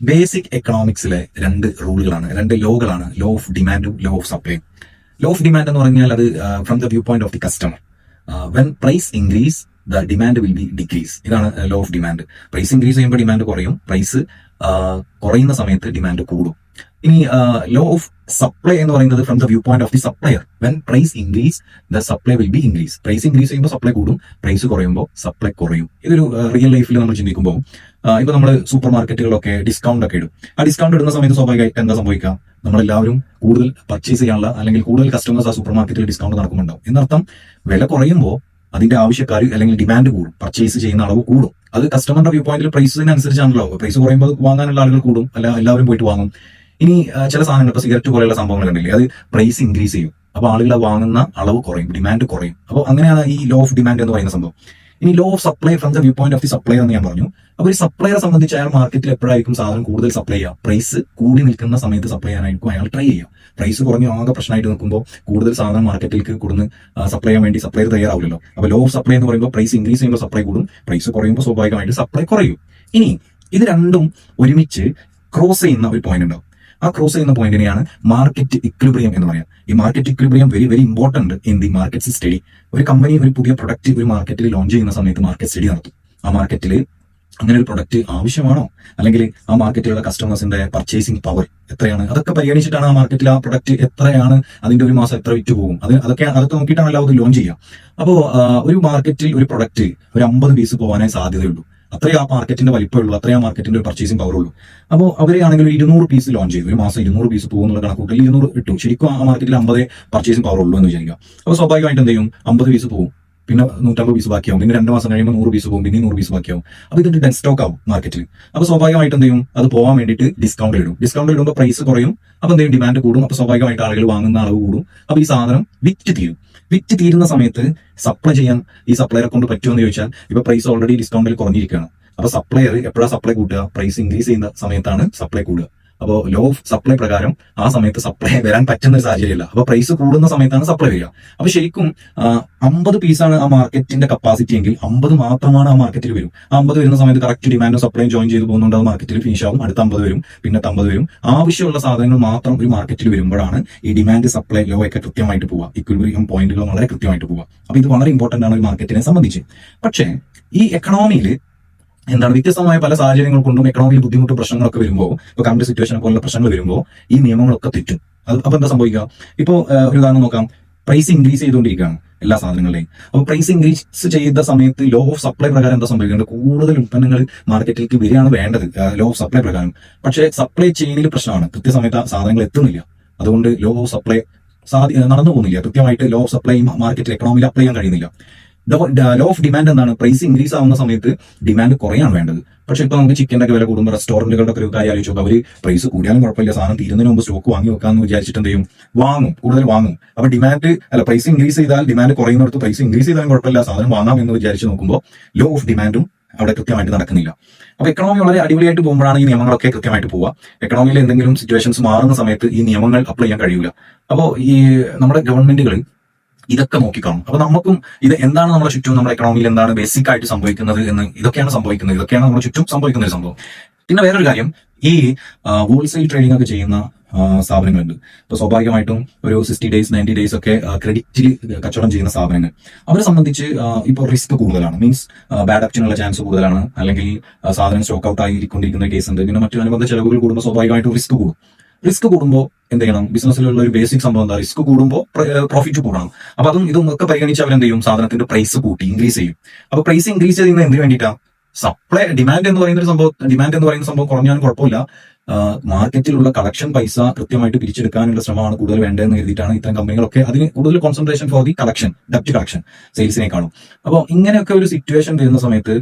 Basic എക്കണോമിക്സിലെ രണ്ട് റൂളുകളാണ്, രണ്ട് ലോകളാണ്, ലോ ഓഫ് ഡിമാൻഡും law of supply. Law of demand എന്ന് പറഞ്ഞാൽ അത് from the view point of the customer. When price increase the demand will be decrease. ഇതാണ് law of demand. Price increase ചെയ്യുമ്പോൾ ഡിമാൻഡ് കുറയും, പ്രൈസ് കുറയുന്ന സമയത്ത് ഡിമാൻഡ് കൂടും. ഇനി ലോ ഓഫ് സപ്ലൈ എന്ന് പറയുന്നത് from the view point of the supplier. When price increase the supply will be increase. Price increase ചെയ്യുമ്പോൾ സപ്ലൈ കൂടും, പ്രൈസ് കുറയുമ്പോൾ സപ്ലൈ കുറയും. ഇതൊരു റിയൽ ലൈഫിൽ നമ്മൾ ചിന്തിക്കുമ്പോൾ ഇപ്പൊ നമ്മൾ സൂപ്പർ മാർക്കറ്റുകളൊക്കെ ഡിസ്കൗണ്ട് ഒക്കെ ഇടും. ആ ഡിസ്കൗണ്ട് ഇടുന്ന സമയത്ത് സ്വാഭാവികമായിട്ട് എന്താ സംഭവിക്കാം? നമ്മളെല്ലാവരും കൂടുതൽ പർച്ചേസ് ചെയ്യാനുള്ള അല്ലെങ്കിൽ കൂടുതൽ കസ്റ്റമേഴ്സ് ആ സൂപ്പർ മാർക്കറ്റിൽ ഡിസ്കൗണ്ട് നടക്കുന്നുണ്ടാവും. എന്നർത്ഥം വില കുറയുമ്പോൾ അതിന്റെ ആവശ്യക്കാർ അല്ലെങ്കിൽ ഡിമാൻഡ് കൂടും, പർച്ചേസ് ചെയ്യുന്ന അളവ് കൂടും. അത് കസ്റ്റമറുടെ വ്യൂ പോയിന്റിൽ പ്രൈസിനനുസരിച്ചാണല്ലോ. പ്രൈസ് കുറയുമ്പോൾ വാങ്ങാനുള്ള ആളുകൾ കൂടും, അല്ല എല്ലാവരും പോയിട്ട് വാങ്ങും. ഇനി ചില സാധനങ്ങൾ, ഇപ്പൊ സിഗരറ്റ് പോലെയുള്ള സംഭവങ്ങൾ കണ്ടില്ലേ, അത് പ്രൈസ് ഇൻക്രീസ് ചെയ്യും, അപ്പൊ ആളുകൾ വാങ്ങുന്ന അളവ് കുറയും, ഡിമാൻഡ് കുറയും. അപ്പോൾ അങ്ങനെയാണ് ഈ ലോ ഓഫ് ഡിമാൻഡ് എന്ന് പറയുന്ന സംഭവം. ഇനി law of supply from the view point of the supplier എന്ന് ഞാൻ പറഞ്ഞു. അപ്പൊ ഒരു സപ്ലൈറെ സംബന്ധിച്ച് അയാൾ മാർക്കറ്റിൽ എപ്പോഴായിരിക്കും സാധനം കൂടുതൽ സപ്ലൈ ചെയ്യുക? പ്രൈസ് കൂടി നിൽക്കുന്ന സമയത്ത് സപ്ലൈ ചെയ്യാനായിരിക്കും അയാൾ ട്രൈ ചെയ്യുക. പ്രൈസ് കുറഞ്ഞ് ആകെ പ്രശ്നമായിട്ട് നിൽക്കുമ്പോൾ കൂടുതൽ സാധനം മാർക്കറ്റിലേക്ക് കൊടുന്ന് സപ്ലൈ ചെയ്യാൻ വേണ്ടി സപ്ലൈർ തയ്യാറാവില്ലല്ലോ. അപ്പൊ ലോ ഓഫ് സപ്ലൈ എന്ന് പറയുമ്പോൾ പ്രൈസ് ഇൻക്രീസ് ചെയ്യുമ്പോൾ സപ്ലൈ കൂടും, പ്രൈസ് കുറയുമ്പോൾ സ്വാഭാവികമായിട്ട് സപ്ലൈ കുറയും. ഇനി ഇത് രണ്ടും ഒരുമിച്ച് ക്രോസ് ചെയ്യുന്ന ഒരു പോയിന്റ് ഉണ്ടാവും. ആ ക്രോസ് ചെയ്യുന്ന പോയിന്റിനെയാണ് മാർക്കറ്റ് ഇക്വിലിബ്രിയം എന്ന് പറയാം. ഈ market equilibrium very very important in the market study. ഒരു കമ്പനി ഒരു പുതിയ പ്രൊഡക്റ്റ് ഒരു മാർക്കറ്റിൽ ലോഞ്ച് ചെയ്യുന്ന സമയത്ത് മാർക്കറ്റ് സ്റ്റഡി നടത്തും. ആ മാർക്കറ്റിൽ അങ്ങനെ ഒരു പ്രൊഡക്റ്റ് ആവശ്യമാണോ, അല്ലെങ്കിൽ ആ മാർക്കറ്റിലുള്ള കസ്റ്റമേഴ്സിന്റെ പർച്ചേസിംഗ് പവർ എത്രയാണ്, അതൊക്കെ പരിഗണിച്ചിട്ടാണ് ആ മാർക്കറ്റിൽ ആ പ്രൊഡക്റ്റ് എത്രയാണ്, അതിന്റെ ഒരു മാസം എത്ര വിറ്റ് പോകും, അതൊക്കെ നോക്കിയിട്ടാണ് എല്ലാവരും ലോഞ്ച് ചെയ്യുക. അപ്പോൾ ഒരു മാർക്കറ്റിൽ ഒരു പ്രൊഡക്റ്റ് ഒരു 50 പീസ് പോകാനേ സാധ്യതയുള്ളൂ. അത്രയും ആ മാർക്കറ്റിന്റെ വലിപ്പമുള്ളൂ, അത്രയും ആ മാർക്കറ്റിന്റെ ഒരു പർച്ചേസിംഗ് പവർ ഉള്ളൂ. അപ്പോൾ അവരെയാണെങ്കിൽ 200 പീസ് ലോഞ്ച് ചെയ്തു, ഒരു മാസം 200 പീസ് പോകുന്നുള്ള കണക്കൂട്ടിൽ 200 ഇട്ടു. ശരിക്കും ആ മാർക്കറ്റിൽ 50 പർച്ചേസിംഗ് പവർ ഉള്ളൂ എന്ന് വിചാരിക്കുക. അപ്പോൾ സ്വാഭാവികമായിട്ട് എന്ത് ചെയ്യും? 50 പീസ് പോകും, പിന്നെ 150 പീസ് ബാക്കിയാവും, പിന്നെ 2 മാസം കഴിയുമ്പോൾ 100 പീസ് പോകും, പിന്നെ 100 പീസ് ബാക്കിയാവും. അപ്പോൾ ഇതിന്റെ ഡെഡ് സ്റ്റോക്ക് ആവും മാർക്കറ്റിൽ. അപ്പോൾ സ്വാഭാവികമായിട്ട് എന്ത് ചെയ്യും? അത് പോകാൻ വേണ്ടിയിട്ട് ഡിസ്കൗണ്ട് ഇടും. ഡിസ്കൗണ്ട് ഇടുമ്പോൾ പ്രൈസ് കുറയും, അപ്പോൾ എന്ത് ചെയ്യും? ഡിമാൻഡ് കൂടും. അപ്പോൾ സ്വാഭാവികമായിട്ട് ആളുകൾ വാങ്ങുന്ന അളവ് കൂടും. അപ്പോൾ ഈ സാധനം വിറ്റ് തീരും. വിറ്റ് തീരുന്ന സമയത്ത് സപ്ലൈ ചെയ്യാൻ ഈ സപ്ലൈറെ കൊണ്ട് പറ്റുമെന്ന് ചോദിച്ചാൽ, ഇപ്പൊ പ്രൈസ് ഓൾറെഡി ഡിസ്കൗണ്ടിൽ കുറഞ്ഞിരിക്കുകയാണ്. അപ്പൊ സപ്ലയർ എപ്പോഴാണ് സപ്ലൈ കൂട്ടുക? പ്രൈസ് ഇൻക്രീസ് ചെയ്യുന്ന സമയത്താണ് സപ്ലൈ കൂടുക. അപ്പോൾ ലോ ഓഫ് സപ്ലൈ പ്രകാരം ആ സമയത്ത് സപ്ലൈ വരാൻ പറ്റുന്ന ഒരു സാഹചര്യമില്ല. അപ്പൊ പ്രൈസ് കൂടുന്ന സമയത്താണ് സപ്ലൈ വരിക. അപ്പൊ ശരിക്കും 50 പീസാണ് ആ മാർക്കറ്റിന്റെ കപ്പാസിറ്റി എങ്കിൽ 50 മാത്രമാണ് ആ മാർക്കറ്റിൽ വരും. ആ 50 വരുന്ന സമയത്ത് കറക്റ്റ് ഡിമാൻഡും സപ്ലൈയും ജോയിൻ ചെയ്ത് പോകുന്നുണ്ട്, അത് മാർക്കറ്റിൽ ഫിനിഷ് ആവും. അടുത്ത 50 വരും, പിന്നെ 50 വരും. ആവശ്യമുള്ള സാധനങ്ങൾ മാത്രം ഒരു മാർക്കറ്റിൽ വരുമ്പോഴാണ് ഈ ഡിമാൻഡ് സപ്ലൈ ലോ ഒക്കെ കൃത്യമായിട്ട് പോവുക, ഇക്വിലിബ്രിയം പോയിന്റുകൾ വളരെ കൃത്യമായിട്ട് പോവുക. അപ്പൊ ഇത് വളരെ ഇമ്പോർട്ടന്റ് ആണ് ഒരു മാർക്കറ്റിനെ സംബന്ധിച്ച്. പക്ഷേ ഈ എക്കണോമിയിൽ എന്താണ്, വ്യത്യസ്തമായ പല സാഹചര്യങ്ങൾ കൊണ്ടും എക്കണോമിയിൽ ബുദ്ധിമുട്ടും പ്രശ്നങ്ങളൊക്കെ വരുമ്പോൾ, ഇപ്പൊ കറണ്ട് സിറ്റുവേഷൻ പോലുള്ള പ്രശ്നങ്ങൾ വരുമ്പോൾ ഈ നിയമങ്ങളൊക്കെ തെറ്റും. അപ്പൊ എന്താ സംഭവിക്കുക? ഇപ്പോ ഒരു ഉദാഹരണം നോക്കാം. പ്രൈസ് ഇൻക്രീസ് ചെയ്തുകൊണ്ടിരിക്കുകയാണ് എല്ലാ സാധനങ്ങളുടെയും. അപ്പോൾ പ്രൈസ് ഇൻക്രീസ് ചെയ്ത സമയത്ത് ലോ ഓഫ് സപ്ലൈ പ്രകാരം എന്താ സംഭവിക്കുന്നത്? കൂടുതൽ ഉൽപ്പന്നങ്ങൾ മാർക്കറ്റിലേക്ക് വരികയാണ് വേണ്ടത് ലോ ഓഫ് സപ്ലൈ പ്രകാരം. പക്ഷേ സപ്ലൈ ചെയിനിൽ പ്രശ്നമാണ്, കൃത്യസമയത്ത് സാധനങ്ങൾ എത്തുന്നില്ല. അതുകൊണ്ട് ലോ ഓഫ് സപ്ലൈ നടന്നു പോകുന്നില്ല. കൃത്യമായിട്ട് ലോ ഓഫ് സപ്ലൈ മാർക്കറ്റിൽ എക്കണോമിയിൽ അപ്ലൈ ചെയ്യാൻ കഴിയുന്നില്ല. ലോ ഓഫ് ഡിമാൻഡ് എന്താണ്? പ്രൈസ് ഇൻക്രീസ് ആവുന്ന സമയത്ത് ഡിമാൻഡ് കുറയാണ് വേണ്ടത്. പക്ഷെ ഇപ്പൊ നമുക്ക് ചിക്കൻ്റെ ഒക്കെ വില കൂടുമ്പോൾ റെസ്റ്റോറന്റുകളുടെ ഒക്കെ ഒരു കാര്യം ആലോചിച്ചു നോക്കാം. അവര് പ്രൈസ് കൂടിയാലും കുഴപ്പമില്ല, സാധനം തീരുന്നതിന് മുമ്പ് സ്റ്റോക്ക് വാങ്ങി വെക്കാന്ന് വിചാരിച്ചിട്ട് എന്ത് ചെയ്യും? വാങ്ങും, കൂടുതൽ വാങ്ങും. അപ്പൊ പ്രൈസ് ഇൻക്രീസ് ചെയ്താൽ ഡിമാൻഡ് കുറയുന്നിടത്ത് പ്രൈസ് ഇൻക്രീസ് ചെയ്താലും കുഴപ്പമില്ല, സാധനം വാങ്ങാം എന്ന് വിചാരിച്ച് നോക്കുമ്പോൾ ലോ ഓഫ് ഡിമാൻഡും അവിടെ കൃത്യമായിട്ട് നടക്കുന്നില്ല. അപ്പൊ എക്കണോമി വളരെ അടിപൊളിയായിട്ട് പോകുമ്പോഴാണ് ഈ നിയമങ്ങളൊക്കെ കൃത്യമായിട്ട് പോവുക. എക്കണോമിയിൽ എന്തെങ്കിലും സിറ്റുവേഷൻസ് മാറുന്ന സമയത്ത് ഈ നിയമങ്ങൾ അപ്ലൈ ചെയ്യാൻ കഴിയില്ല. അപ്പോൾ ഈ നമ്മുടെ ഗവൺമെന്റുകൾ ഇതൊക്കെ നോക്കിക്കാണും. അപ്പൊ നമുക്കും ഇത് എന്താണ് നമ്മുടെ ചുറ്റും, നമ്മുടെ എക്കണോമിയിൽ എന്താണ് ബേസിക് ആയിട്ട് സംഭവിക്കുന്നത് എന്ന്, ഇതൊക്കെയാണ് സംഭവിക്കുന്നത്, ഇതൊക്കെയാണ് നമ്മുടെ ചുറ്റും സംഭവിക്കുന്ന ഒരു സംഭവം. പിന്നെ വേറൊരു കാര്യം, ഈ ഹോൾസെയിൽ ട്രേഡിംഗ് ഒക്കെ ചെയ്യുന്ന സ്ഥാപനങ്ങളുണ്ട്. ഇപ്പൊ സ്വാഭാവികമായിട്ടും ഒരു 60 days 90 days ഒക്കെ ക്രെഡിറ്റിൽ കച്ചവടം ചെയ്യുന്ന സ്ഥാപനങ്ങൾ, അവരെ സംബന്ധിച്ച് ഇപ്പോൾ റിസ്ക് കൂടുതലാണ്. മീൻസ് ബാഡ് ആപ്ഷനുള്ള ചാൻസ് കൂടുതലാണ്, അല്ലെങ്കിൽ സാധനം സ്റ്റോക്ക് ഔട്ട് ആയിക്കൊണ്ടിരിക്കുന്ന കേസ് ഉണ്ട്. പിന്നെ മറ്റു അനുബന്ധ ചെലവുകൾ കൂടുമ്പോൾ സ്വാഭാവികമായിട്ടും റിസ്ക് കൂടും. റിസ്ക് കൂടുമ്പോൾ എന്ത് ചെയ്യണം? ബിസിനസ്സിലുള്ള ഒരു ബേസിക് സംഭവം എന്താ? റിസ്ക് കൂടുമ്പോൾ പ്രോഫിറ്റ് കൂടണം. അപ്പൊ ഇതും ഒക്കെ പരിഗണിച്ച് അവരെന്ത് ചെയ്യും? സാധനത്തിന്റെ പ്രൈസ് കൂട്ടി ഇൻക്രീസ് ചെയ്യും. അപ്പൊ പ്രൈസ് ഇൻക്രീസ് ചെയ്യുന്നത് എന്തിനു വേണ്ടിയിട്ടാണ്? ഡിമാൻഡ് എന്ന് പറയുന്ന സംഭവം കുറഞ്ഞാലും കുഴപ്പമില്ല, മാർക്കറ്റിലുള്ള കളക്ഷൻ പൈസ കൃത്യമായിട്ട് പിരിച്ചെടുക്കാനുള്ള ശ്രമമാണ് കൂടുതൽ വേണ്ടതെന്ന് കരുതിയിട്ടാണ് ഇത്തരം കമ്പനികളൊക്കെ അതിന് കൂടുതൽ കോൺസെൻട്രേഷൻ ഫോർ ദി കളക്ഷൻ, ഡെപ്റ്റ് കളക്ഷൻ, സെയിൽസിനേക്കാളും. അപ്പോൾ ഇങ്ങനെയൊക്കെ ഒരു സിറ്റുവേഷൻ വരുന്ന സമയത്ത്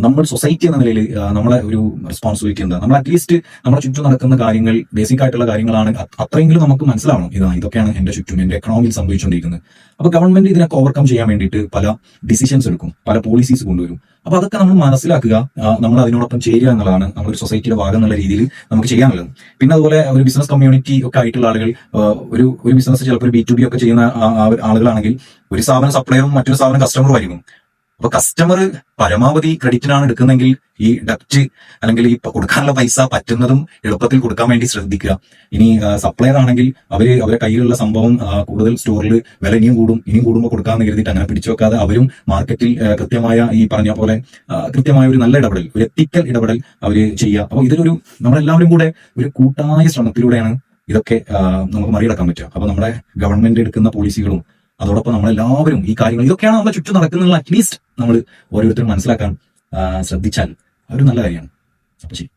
നമ്മൾ സൊസൈറ്റി എന്ന നിലയിൽ നമ്മളെ ഒരു റെസ്പോൺസിബിലിറ്റി എന്താ? നമ്മൾ അറ്റ്ലീസ്റ്റ് നമ്മുടെ ചുറ്റും നടക്കുന്ന കാര്യങ്ങൾ, ബേസിക് ആയിട്ടുള്ള കാര്യങ്ങളാണ്, അത്രയെങ്കിലും നമുക്ക് മനസ്സിലാവണം. ഇതൊക്കെയാണ് എന്റെ ചുറ്റും, എന്റെ എക്കണോമിയിൽ സംഭവിച്ചുകൊണ്ടിരിക്കുന്നത്. അപ്പൊ ഗവൺമെന്റ് ഇതിനൊക്കെ ഓവർകം ചെയ്യാൻ വേണ്ടിയിട്ട് പല ഡിസിഷൻസ് എടുക്കും, പല പോളിസീസ് കൊണ്ടുവരും. അപ്പൊ അതൊക്കെ നമ്മൾ മനസ്സിലാക്കുക, നമ്മൾ അതിനോടൊപ്പം ചേരുക എന്നുള്ളതാണ് നമ്മളൊരു സൊസൈറ്റിയുടെ ഭാഗം എന്നുള്ള രീതിയിൽ നമുക്ക് ചെയ്യാനുള്ളത്. പിന്നെ അതുപോലെ ഒരു ബിസിനസ് കമ്മ്യൂണിറ്റി ഒക്കെ ആയിട്ടുള്ള ആളുകൾ, ഒരു ബിസിനസ് ചിലപ്പോൾ B2B ഒക്കെ ചെയ്യുന്ന ആളുകളാണെങ്കിൽ ഒരു സ്ഥാപനം സപ്ലയറും മറ്റൊരു സ്ഥാപനം കസ്റ്റമറും ആയിരിക്കും. അപ്പൊ കസ്റ്റമർ പരമാവധി ക്രെഡിറ്റിനാണ് എടുക്കുന്നെങ്കിൽ ഈ ഡെപ്റ്റ് അല്ലെങ്കിൽ ഈ കൊടുക്കാനുള്ള പൈസ പറ്റുന്നതും എളുപ്പത്തിൽ കൊടുക്കാൻ വേണ്ടി ശ്രദ്ധിക്കുക. ഇനി സപ്ലയർ ആണെങ്കിൽ അവരെ കയ്യിലുള്ള സംഭവം കൂടുതൽ സ്റ്റോറിൽ വില ഇനിയും കൂടുമ്പോൾ കൊടുക്കാമെന്ന് കരുതിയിട്ട് അങ്ങനെ പിടിച്ചു വെക്കാതെ അവരും മാർക്കറ്റിൽ കൃത്യമായ ഈ പറഞ്ഞ പോലെ കൃത്യമായ ഒരു നല്ല ഇടപെടൽ, ഒരു എത്തിക്കൽ ഇടപെടൽ അവര് ചെയ്യുക. അപ്പോൾ ഇതിലൊരു നമ്മളെല്ലാവരും കൂടെ ഒരു കൂട്ടായ ശ്രമത്തിലൂടെയാണ് ഇതൊക്കെ നമുക്ക് മറികടക്കാൻ പറ്റുക. അപ്പൊ നമ്മുടെ ഗവൺമെന്റ് എടുക്കുന്ന പോളിസികളും അതോടൊപ്പം നമ്മളെല്ലാവരും ഈ കാര്യങ്ങൾ ഇതൊക്കെയാണ് നമ്മുടെ ചുറ്റും നടക്കുന്നത് അറ്റ്ലീസ്റ്റ് നമ്മൾ ഓരോരുത്തരും മനസ്സിലാക്കാൻ ശ്രദ്ധിച്ചാൽ അതൊരു നല്ല കാര്യമാണ്. അപ്പൊ ശരി.